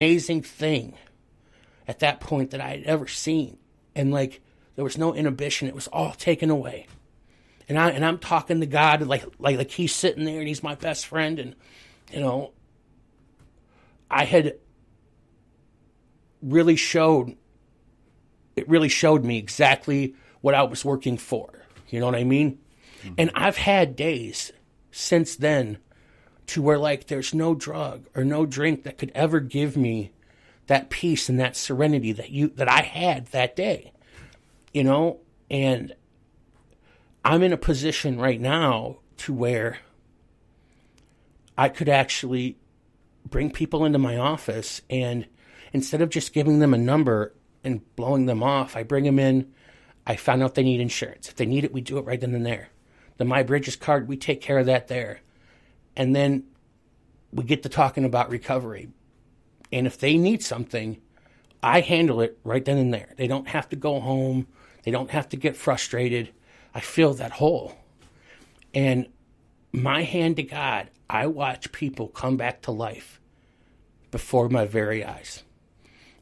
amazing thing at that point that I had ever seen. And like, there was no inhibition. It was all taken away. And I'm talking to God like he's sitting there and he's my best friend. And, you know, I had really showed, it really showed me exactly what I was working for. You know what I mean? Mm-hmm. And I've had days since then to where like there's no drug or no drink that could ever give me that peace and that serenity that I had that day. You know, and I'm in a position right now to where I could actually bring people into my office, and instead of just giving them a number and blowing them off, I bring them in. I found out they need insurance. If they need it, we do it right then and there. The My Bridges card, we take care of that there. And then we get to talking about recovery. And if they need something, I handle it right then and there. They don't have to go home. They don't have to get frustrated. I fill that hole. And my hand to God, I watch people come back to life before my very eyes.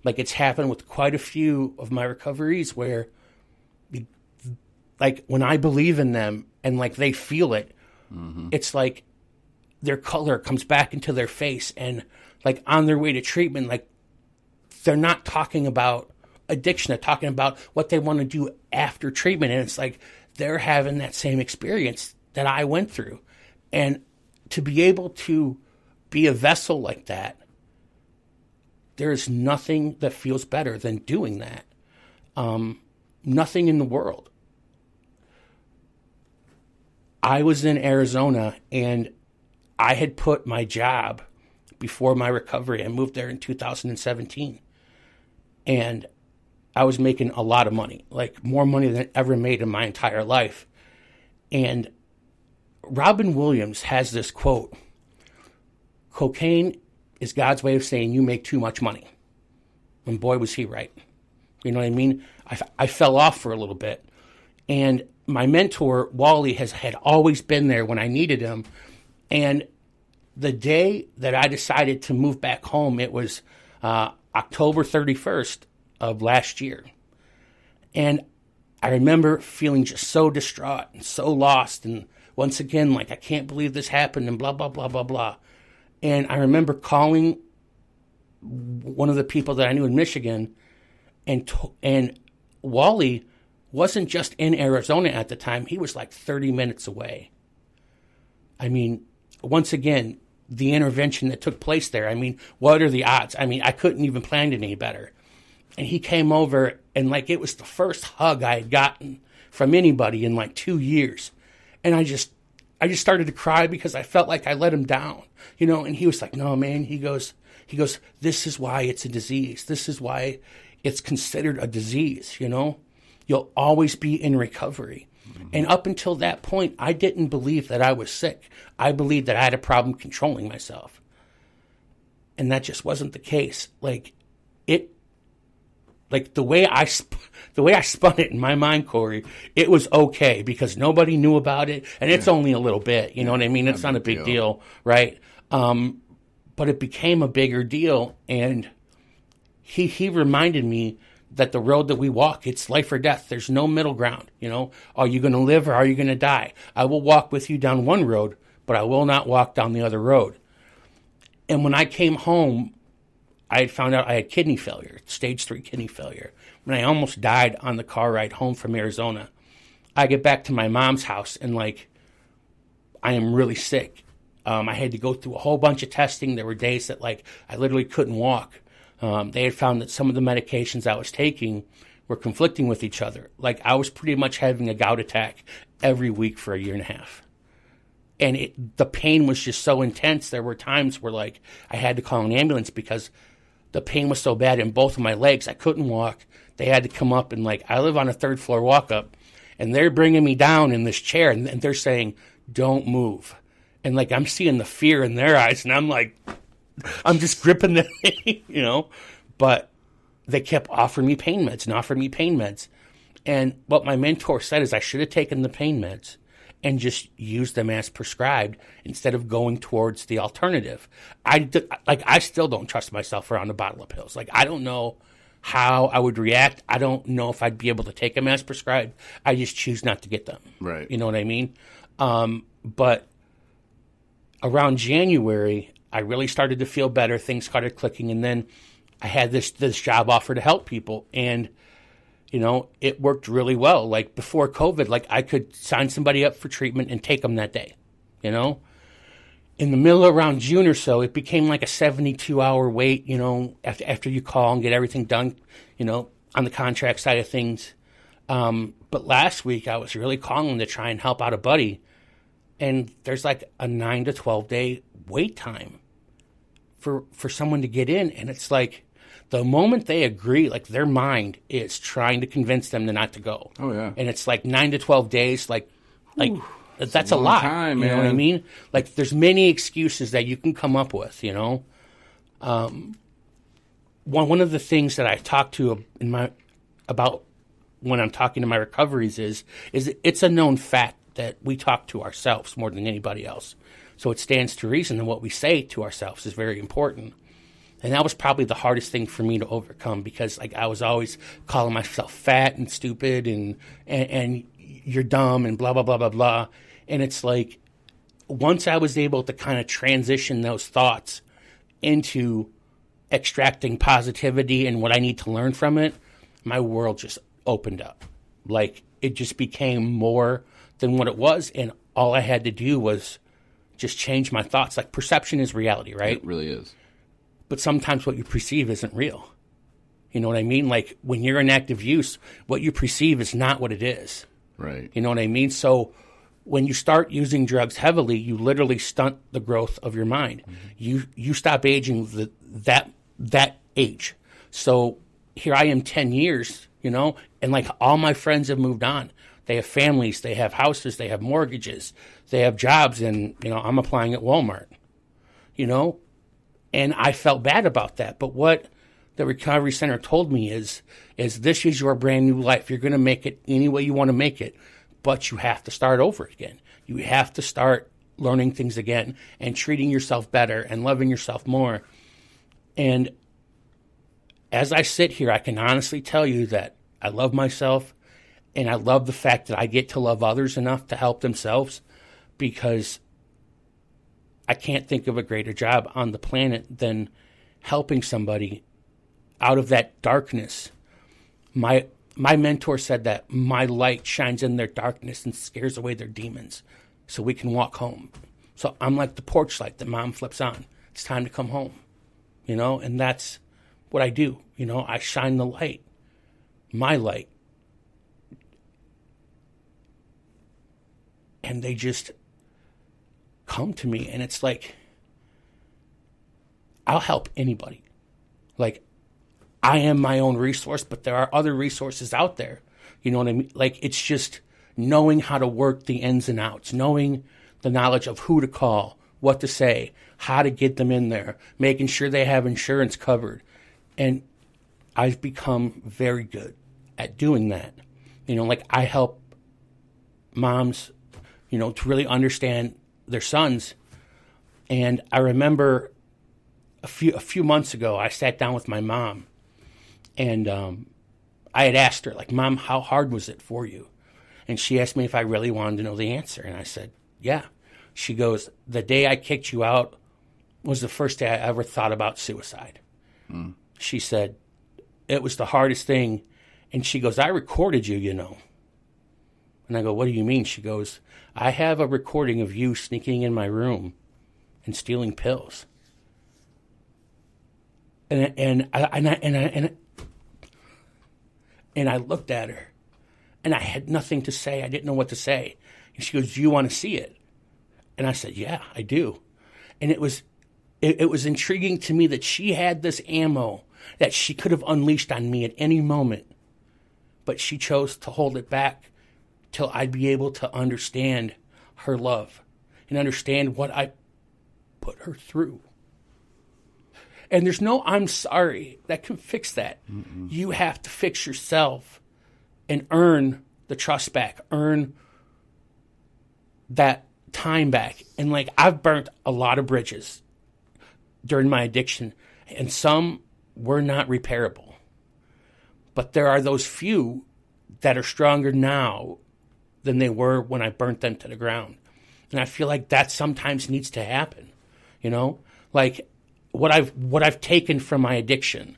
Like, it's happened with quite a few of my recoveries where, like, when I believe in them and, like, they feel it, it's like their color comes back into their face. And, like, on their way to treatment, like, they're not talking about addiction. They're talking about what they want to do after treatment. And it's like they're having that same experience that I went through. And to be able to be a vessel like that, there's nothing that feels better than doing that. Nothing in the world. I was in Arizona and I had put my job before my recovery. I moved there in 2017. And I was making a lot of money, like more money than I ever made in my entire life. And Robin Williams has this quote: cocaine is God's way of saying you make too much money. And boy, was he right. You know what I mean? I fell off for a little bit. And my mentor, Wally, had always been there when I needed him. And the day that I decided to move back home, it was October 31st of last year. And I remember feeling just so distraught and so lost. And once again, like, I can't believe this happened and blah, blah, blah, blah, blah. And I remember calling one of the people that I knew in Michigan, and Wally wasn't just in Arizona at the time. He was like 30 minutes away. I mean, once again, the intervention that took place there, I mean, what are the odds? I mean, I couldn't even plan it any better. And he came over, and like, it was the first hug I had gotten from anybody in like 2 years. And I just started to cry because I felt like I let him down, you know. And he was like, no, man, he goes, this is why it's a disease. This is why it's considered a disease, you know. You'll always be in recovery. Mm-hmm. And up until that point, I didn't believe that I was sick. I believed that I had a problem controlling myself. And that just wasn't the case. The way I spun it in my mind, Corey, it was okay because nobody knew about it, and it's only a little bit. You know what I mean? It's not a big deal, right? But it became a bigger deal, and he reminded me that the road that we walk, it's life or death. There's no middle ground. You know, are you going to live or are you going to die? I will walk with you down one road, but I will not walk down the other road. And when I came home, I had found out I had kidney failure, stage 3 kidney failure. When I almost died on the car ride home from Arizona, I get back to my mom's house and like, I am really sick. I had to go through a whole bunch of testing. There were days that like I literally couldn't walk. They had found that some of the medications I was taking were conflicting with each other. Like, I was pretty much having a gout attack every week for a year and a half. And the pain was just so intense. There were times where like I had to call an ambulance because the pain was so bad in both of my legs. I couldn't walk. They had to come up and like, I live on a 3rd floor walk up, and they're bringing me down in this chair and they're saying, don't move. And like, I'm seeing the fear in their eyes, and I'm like, I'm just gripping them, you know. But they kept offering me pain meds and offering me pain meds. And what my mentor said is I should have taken the pain meds and just use them as prescribed instead of going towards the alternative. I still don't trust myself around a bottle of pills. Like, I don't know how I would react. I don't know if I'd be able to take them as prescribed. I just choose not to get them. Right. You know what I mean? But around January, I really started to feel better. Things started clicking, and then I had this job offer to help people, and you know, it worked really well. Like, before COVID, like, I could sign somebody up for treatment and take them that day, you know? In the middle around June or so, it became like a 72-hour wait, you know, after you call and get everything done, you know, on the contract side of things. But last week, I was really calling to try and help out a buddy, and there's like a 9 to 12-day wait time for someone to get in, and it's like, the moment they agree, like, their mind is trying to convince them to not to go. Oh, yeah. And it's like 9 to 12 days, like that's a lot. Time, you know what I mean? Like, there's many excuses that you can come up with, you know? One of the things that I talk to about when I'm talking to my recoveries is it's a known fact that we talk to ourselves more than anybody else. So it stands to reason that what we say to ourselves is very important. And that was probably the hardest thing for me to overcome, because like, I was always calling myself fat and stupid and you're dumb and blah, blah, blah, blah, blah. And it's like, once I was able to kind of transition those thoughts into extracting positivity and what I need to learn from it, my world just opened up. Like, it just became more than what it was. And all I had to do was just change my thoughts. Like, perception is reality, right? It really is. But sometimes what you perceive isn't real. You know what I mean? Like, when you're in active use, what you perceive is not what it is. Right. You know what I mean? So when you start using drugs heavily, you literally stunt the growth of your mind. Mm-hmm. You stop aging that age. So here I am 10 years, you know, and like, all my friends have moved on. They have families, they have houses, they have mortgages, they have jobs, and, you know, I'm applying at Walmart, you know? And I felt bad about that. But what the Recovery Center told me is this is your brand new life. You're going to make it any way you want to make it, but you have to start over again. You have to start learning things again and treating yourself better and loving yourself more. And as I sit here, I can honestly tell you that I love myself, and I love the fact that I get to love others enough to help themselves, because I can't think of a greater job on the planet than helping somebody out of that darkness. My mentor said that my light shines in their darkness and scares away their demons so we can walk home. So I'm like the porch light that Mom flips on. It's time to come home, you know, and that's what I do. You know, I shine the light, my light. And they just come to me, and it's like, I'll help anybody. Like, I am my own resource, but there are other resources out there. You know what I mean? Like, it's just knowing how to work the ins and outs, knowing the knowledge of who to call, what to say, how to get them in there, making sure they have insurance covered. And I've become very good at doing that. You know, like, I help moms, you know, to really understand their sons. And I remember a few months ago, I sat down with my mom, and I had asked her, like, Mom, how hard was it for you? And she asked me if I really wanted to know the answer. And I said, yeah. She goes, the day I kicked you out was the first day I ever thought about suicide. Mm. She said, it was the hardest thing. And she goes, I recorded you, you know. And I go, what do you mean? She goes, I have a recording of you sneaking in my room and stealing pills. And I looked at her, and I had nothing to say. I didn't know what to say. And she goes, do you want to see it? And I said, yeah, I do. And it was intriguing to me that she had this ammo that she could have unleashed on me at any moment, but she chose to hold it back till I'd be able to understand her love and understand what I put her through. And there's no I'm sorry that can fix that. Mm-mm. You have to fix yourself and earn the trust back, earn that time back. And like, I've burnt a lot of bridges during my addiction, and some were not repairable. But there are those few that are stronger now than they were when I burnt them to the ground. And I feel like that sometimes needs to happen, you know? Like, what I've taken from my addiction,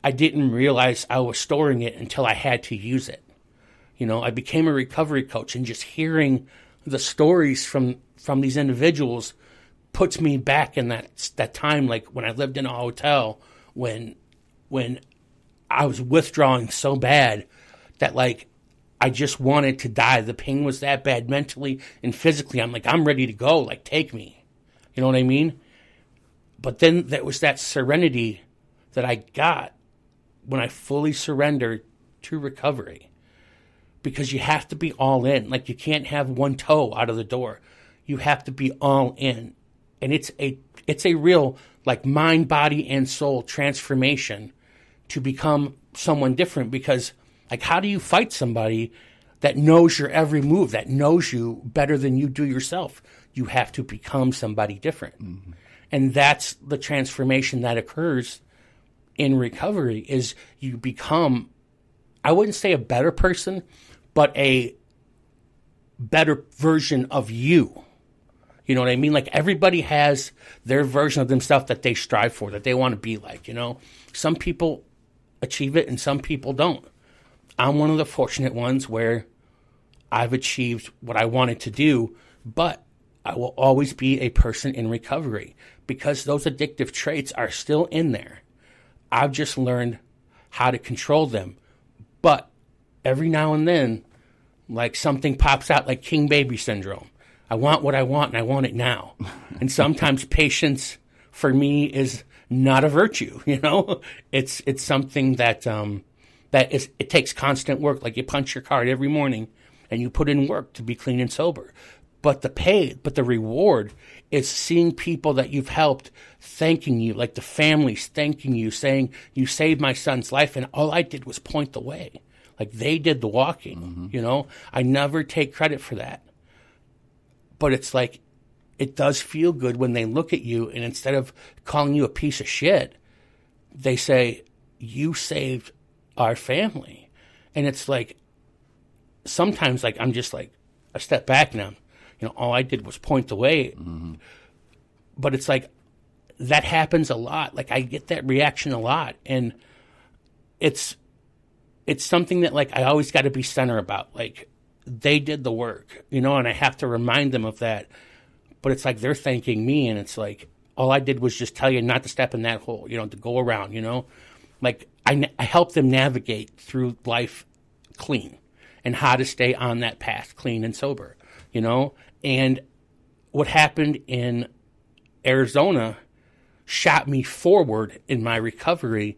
I didn't realize I was storing it until I had to use it. You know, I became a recovery coach, and just hearing the stories from these individuals puts me back in that time, like when I lived in a hotel, when I was withdrawing so bad that, like, I just wanted to die. The pain was that bad mentally and physically. I'm like, I'm ready to go. Like, take me. You know what I mean? But then there was that serenity that I got when I fully surrendered to recovery. Because you have to be all in. Like, you can't have one toe out of the door. You have to be all in. And it's a real, like, mind, body, and soul transformation to become someone different. Because, like, how do you fight somebody that knows your every move, that knows you better than you do yourself? You have to become somebody different. Mm-hmm. And that's the transformation that occurs in recovery, is you become, I wouldn't say a better person, but a better version of you. You know what I mean? Like, everybody has their version of themselves that they strive for, that they want to be like, you know? Some people achieve it and some people don't. I'm one of the fortunate ones where I've achieved what I wanted to do, but I will always be a person in recovery because those addictive traits are still in there. I've just learned how to control them. But every now and then, like, something pops out, like king baby syndrome. I want what I want, and I want it now. And sometimes patience for me is not a virtue, you know? It's something that it takes constant work. Like, you punch your card every morning and you put in work to be clean and sober. But the reward is seeing people that you've helped thanking you, like the families thanking you, saying, you saved my son's life, and all I did was point the way. Like, they did the walking, mm-hmm. You know? I never take credit for that. But it's like, it does feel good when they look at you, and instead of calling you a piece of shit, they say, you saved our family. And it's like, sometimes, like, I'm just like, I step back now. You know, all I did was point the way. Mm-hmm. But it's like, that happens a lot. Like, I get that reaction a lot. And it's something that, like, I always got to be center about. Like, they did the work, you know, and I have to remind them of that. But it's like, they're thanking me, and it's like, all I did was just tell you not to step in that hole, you know, to go around, you know. Like, I help them navigate through life clean and how to stay on that path, clean and sober, you know. And what happened in Arizona shot me forward in my recovery,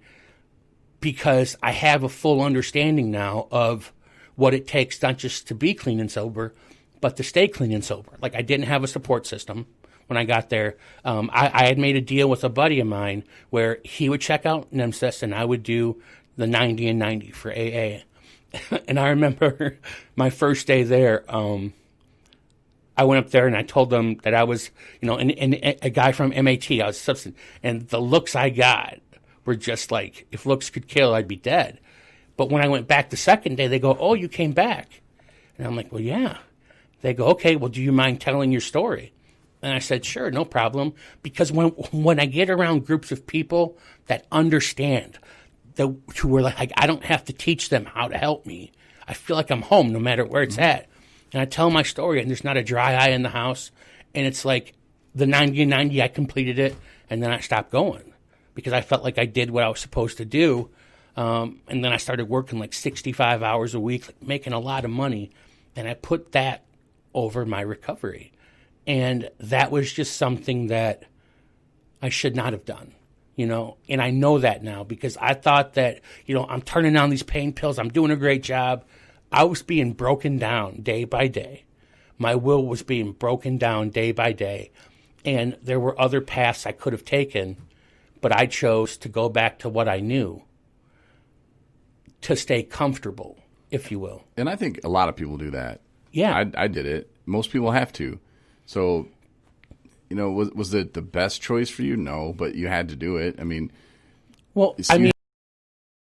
because I have a full understanding now of what it takes, not just to be clean and sober, but to stay clean and sober. Like, I didn't have a support system when I got there. I had made a deal with a buddy of mine where he would check out NEMSIS and I would do the 90 and 90 for AA. And I remember my first day there, I went up there and I told them that I was, you know, and a guy from MAT, I was substance, and the looks I got were just like, if looks could kill, I'd be dead. But when I went back the second day, they go, oh, you came back. And I'm like, well, yeah. They go, okay, well, do you mind telling your story? And I said, sure, no problem. Because when I get around groups of people that understand, who are like, I don't have to teach them how to help me. I feel like I'm home no matter where it's at. And I tell my story, and there's not a dry eye in the house. And it's like the 90 and 90, I completed it, and then I stopped going because I felt like I did what I was supposed to do. And then I started working like 65 hours a week, like making a lot of money. And I put that over my recovery. And that was just something that I should not have done, you know. And I know that now because I thought that, you know, I'm turning down these pain pills. I'm doing a great job. I was being broken down day by day. My will was being broken down day by day. And there were other paths I could have taken, but I chose to go back to what I knew to stay comfortable, if you will. And I think a lot of people do that. Yeah. I did it. Most people have to. So, was it the best choice for you? No, but you had to do it. I mean, well, so I mean,